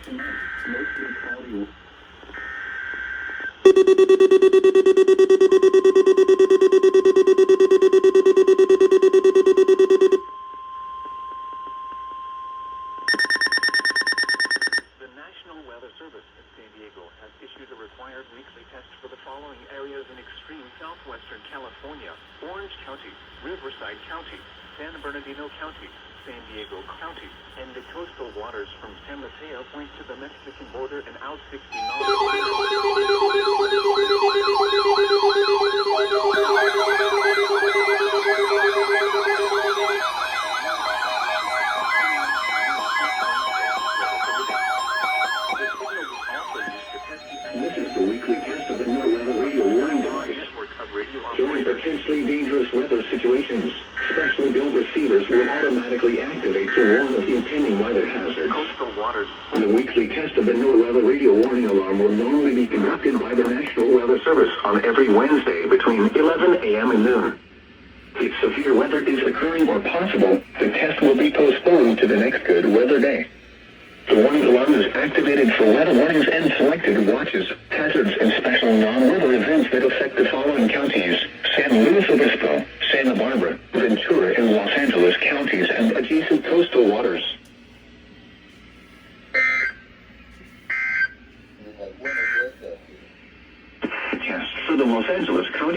tonight. Mostly cloudy. The National Weather Service in San Diego has issued a required weekly test for the following areas in extreme southwestern California: Orange County, Riverside County, San Bernardino County, San Diego County, and the coastal waters from San Mateo Point to the Mexican border and out 60 This is the weekly test of the NOAA radio warning device. During potentially dangerous weather situations, specially built receivers will automatically activate to warn of impending weather hazards. coastal waters. The weekly test of the NOAA radio warning alarm will normally be conducted by the National Weather Service on every Wednesday between 11 a.m. and noon. If severe weather is occurring or possible, the test will be postponed to the next good weather day. The warning alarm is activated for weather warnings and selected watches, hazards, and special non-weather events that affect the following counties: San Luis Obispo, Santa Barbara, Ventura, and Los Angeles counties and adjacent coastal waters. Test for the Los Angeles County